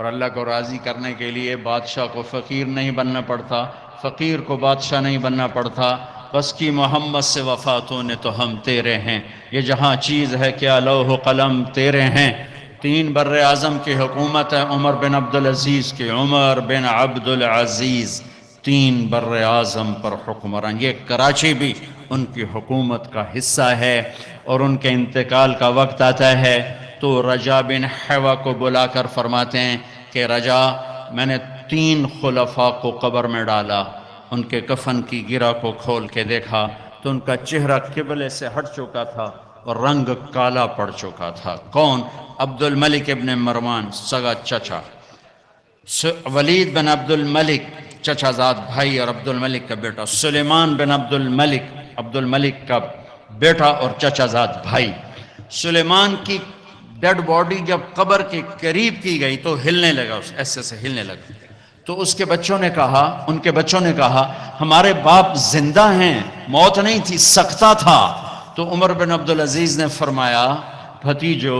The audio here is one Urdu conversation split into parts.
اور اللہ کو راضی کرنے کے لیے بادشاہ کو فقیر نہیں بننا پڑتا، فقیر کو بادشاہ نہیں بننا پڑتا، بس کی محمد سے وفاتوں نے تو ہم تیرے ہیں، یہ جہاں چیز ہے کیا لوح و قلم تیرے ہیں۔ 3 بر اعظم کی حکومت ہے عمر بن عبدالعزیز کی، عمر بن عبدالعزیز 3 بر اعظم پر حکمران، یہ کراچی بھی ان کی حکومت کا حصہ ہے۔ اور ان کے انتقال کا وقت آتا ہے تو رجا بن حیوہ کو بلا کر فرماتے ہیں کہ رجا، میں نے 3 خلفاء کو قبر میں ڈالا، ان کے کفن کی گرہ کو کھول کے دیکھا تو ان کا چہرہ قبلے سے ہٹ چکا تھا اور رنگ کالا پڑ چکا تھا۔ کون؟ عبد الملک ابن مروان سگا چچا، ولید بن عبد الملک چچا زاد بھائی اور عبد الملک کا بیٹا، سلیمان بن عبد الملک کا بیٹا اور چچا زاد بھائی۔ سلیمان کی ڈیڈ باڈی جب قبر کے قریب کی گئی تو ہلنے لگا، ایسے سے ہلنے لگا، تو ان کے بچوں نے کہا ہمارے باپ زندہ ہیں، موت نہیں تھی، سکتہ تھا۔ تو عمر بن عبدالعزیز نے فرمایا بھتیجو،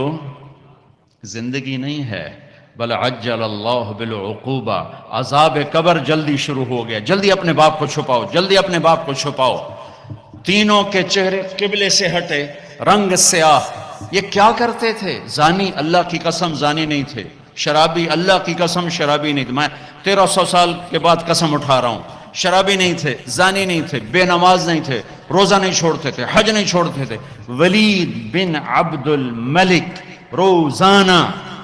زندگی نہیں ہے، بل عجل اللہ بالعقوبہ، عذاب قبر جلدی شروع ہو گیا، جلدی اپنے باپ کو چھپاؤ، جلدی اپنے باپ کو چھپاؤ۔ تینوں کے چہرے قبلے سے ہٹے، رنگ سیاہ۔ یہ کیا کرتے تھے؟ زانی، اللہ کی قسم زانی نہیں تھے، شرابی، اللہ کی قسم شرابی نہیں تھے، میں 1300 سال کے بعد قسم اٹھا رہا ہوں، شرابی نہیں تھے، زانی نہیں تھے، بے نماز نہیں تھے، روزہ نہیں چھوڑتے تھے، حج نہیں چھوڑتے تھے۔ ولید بن عبد الملک روزانہ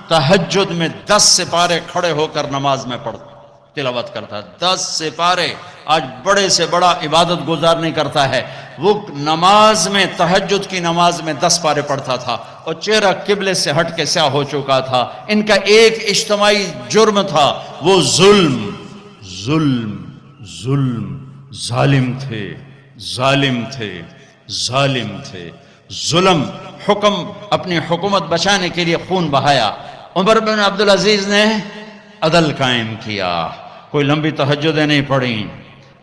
تہجد میں 10 سپارے کھڑے ہو کر نماز میں پڑھتا، تلاوت کرتا، 10 سپارے۔ آج بڑے سے بڑا عبادت گزار نہیں کرتا ہے، وہ نماز میں، تہجد کی نماز میں 10 پارے پڑھتا تھا اور چہرہ قبلے سے ہٹ کے سیاہ ہو چکا تھا۔ ان کا ایک اجتماعی جرم تھا، وہ ظلم ظالم تھے۔ ظلم، حکم، اپنی حکومت بچانے کے لیے خون بہایا۔ عمر بن عبدالعزیز نے عدل قائم کیا، کوئی لمبی تہجدیں نہیں پڑھیں،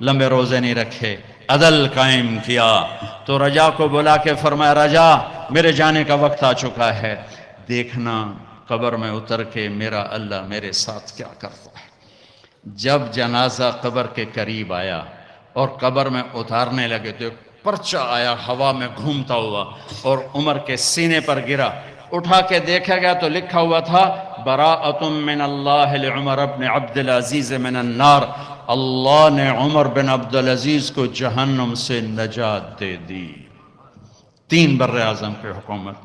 لمبے روزے نہیں رکھے، عدل قائم کیا۔ تو رجا کو بلا کے فرمایا رجا، میرے جانے کا وقت آ چکا ہے، دیکھنا قبر میں اتر کے میرا اللہ میرے ساتھ کیا کرتا ہے۔ جب جنازہ قبر کے قریب آیا اور قبر میں اتارنے لگے تو ایک پرچہ آیا ہوا میں گھومتا ہوا اور عمر کے سینے پر گرا۔ اٹھا کے دیکھا گیا تو لکھا ہوا تھا براءۃ من اللہ لعمر بن عبدالعزیز من النار، اللہ نے عمر بن عبدالعزیز کو جہنم سے نجات دے دی۔ 3 بر اعظم کی حکومت،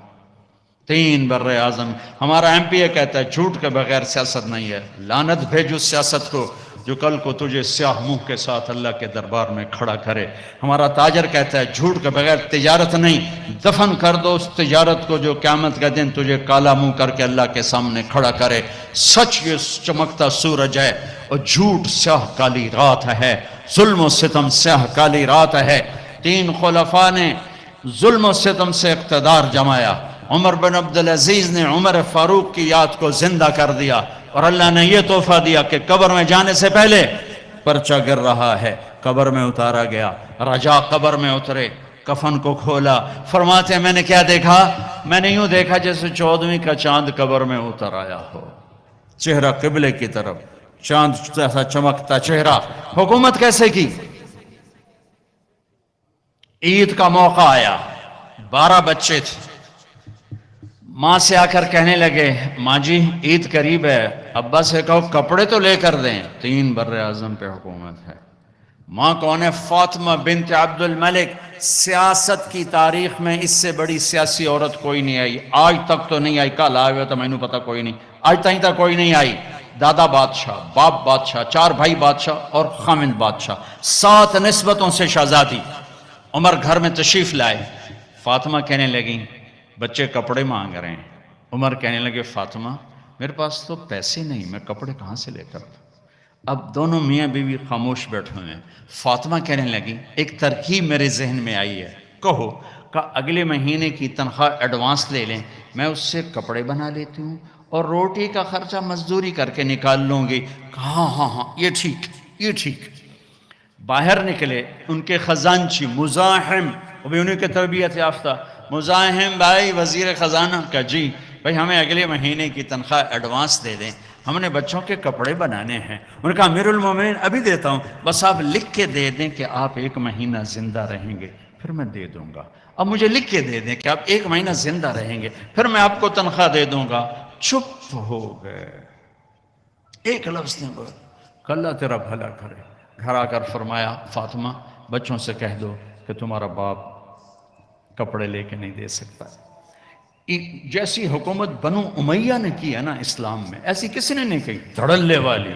3 بر اعظم۔ ہمارا ایم پی اے کہتا ہے جھوٹ کے بغیر سیاست نہیں ہے، لعنت بھیجو سیاست کو جو کل کو تجھے سیاہ منہ کے ساتھ اللہ کے دربار میں کھڑا کرے۔ ہمارا تاجر کہتا ہے جھوٹ کے بغیر تجارت نہیں، دفن کر دو اس تجارت کو جو قیامت کا دن تجھے کالا منہ کر کے اللہ کے سامنے کھڑا کرے۔ سچ یہ چمکتا سورج ہے اور جھوٹ سیاہ کالی رات ہے، ظلم و ستم سیاہ کالی رات ہے۔ 3 خلفاء نے ظلم و ستم سے اقتدار جمایا۔ عمر بن عبدالعزیز نے عمر فاروق کی یاد کو زندہ کر دیا اور اللہ نے یہ تحفہ دیا کہ قبر میں جانے سے پہلے پرچہ گر رہا ہے، قبر میں اتارا گیا۔ رجا قبر میں اترے، کفن کو کھولا، فرماتے ہیں میں نے کیا دیکھا؟ میں نے یوں دیکھا جیسے 14ویں کا چاند قبر میں اتر آیا ہو، چہرہ قبلے کی طرف، چاند جیسا چمکتا چہرہ۔ حکومت کیسے کی؟ عید کا موقع آیا، 12 بچے تھے، ماں سے آ کر کہنے لگے ماں جی عید قریب ہے، ابا سے کہو کپڑے تو لے کر دیں۔ 3 بر اعظم پہ حکومت ہے۔ ماں کون ہے؟ فاطمہ بنت عبد الملک۔ سیاست کی تاریخ میں اس سے بڑی سیاسی عورت کوئی نہیں آئی، آج تک تو نہیں آئی، کل آئے ہوئے تو میں نے پتا کوئی نہیں، آج تک کوئی نہیں آئی۔ دادا بادشاہ، باپ بادشاہ، 4 بھائی بادشاہ اور خامند بادشاہ، 7 نسبتوں سے شہزادی۔ عمر گھر میں تشریف لائے، فاطمہ کہنے لگیں بچے کپڑے مانگ رہے ہیں۔ عمر کہنے لگے فاطمہ میرے پاس تو پیسے نہیں، میں کپڑے کہاں سے لے کر دوں؟ اب دونوں میاں بیوی خاموش بیٹھے ہوئے ہیں۔ فاطمہ کہنے لگی ایک ترکیب میرے ذہن میں آئی ہے، کہو کہ اگلے مہینے کی تنخواہ ایڈوانس لے لیں، میں اس سے کپڑے بنا لیتی ہوں اور روٹی کا خرچہ مزدوری کر کے نکال لوں گی۔ ہاں یہ ٹھیک۔ باہر نکلے ان کے خزانچی مزاحم، وہ بھی انہیں کے تربیت یافتہ مزاحم بھائی وزیر خزانہ کا جی بھائی ہمیں اگلے مہینے کی تنخواہ ایڈوانس دے دیں۔ ہم نے بچوں کے کپڑے بنانے ہیں. انہوں نے کہا امیر المومنین ابھی دیتا ہوں, بس آپ لکھ کے دے دیں کہ آپ 1 مہینہ زندہ رہیں گے, پھر میں دے دوں گا. اب مجھے لکھ کے دے دیں کہ آپ 1 مہینہ زندہ رہیں گے, پھر میں آپ کو تنخواہ دے دوں گا. چپ ہو گئے, ایک لفظ نے بولا کہ اللہ تیرا بھلا کرے. گھر آ کر فرمایا فاطمہ بچوں سے کہہ دو کہ تمہارا باپ کپڑے لے کے نہیں دے سکتا. جیسی حکومت بنو امیہ نے کی ہے نا اسلام میں, ایسی کسی نے نہیں کی. دھڑلے والی,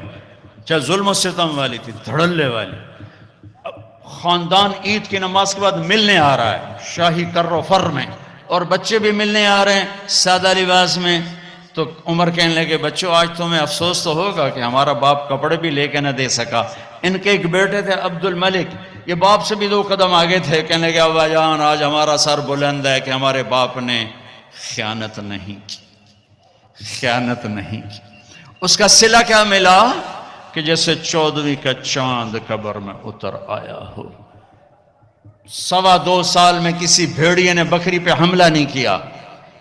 چاہے ظلم و ستم والی تھی, دھڑلے والی. خاندان عید کی نماز کے بعد ملنے آ رہا ہے شاہی کر و فر میں, اور بچے بھی ملنے آ رہے ہیں سادہ لباس میں. تو عمر کہنے لگے بچوں آج تمہیں افسوس تو ہوگا کہ ہمارا باپ کپڑے بھی لے کے نہ دے سکا. ان کے ایک بیٹے تھے عبد الملک, یہ باپ سے بھی 2 قدم آگے تھے. کہنے لگے ابا جان آج ہمارا سر بلند ہے کہ ہمارے باپ نے خیانت نہیں کی, خیانت نہیں کی. اس کا صلہ کیا ملا کہ جیسے 14ویں کا چاند قبر میں اتر آیا ہو. 2.25 سال میں کسی بھیڑیے نے بکری پہ حملہ نہیں کیا.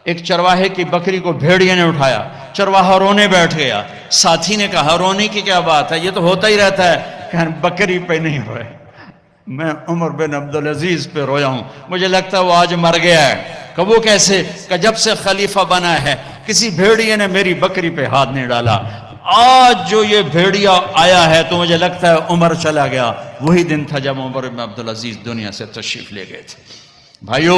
ایک چرواہے کی بکری کو بھیڑیے نے اٹھایا, چرواہا رونے بیٹھ گیا. ساتھی نے کہا رونے کی کیا بات ہے, یہ تو ہوتا ہی رہتا ہے. کہ بکری پہ نہیں روئے, میں عمر بن عبدالعزیز پہ رویا ہوں, مجھے لگتا ہے وہ آج مر گیا ہے. کہ وہ کیسے, کہ جب سے خلیفہ بنا ہے کسی بھیڑیے نے میری بکری پہ ہاتھ نہیں ڈالا. آج جو یہ بھیڑیا آیا ہے تو مجھے لگتا ہے عمر چلا گیا. وہی دن تھا جب عمر بن عبدالعزیز دنیا سے تشریف لے گئے تھے. بھائیو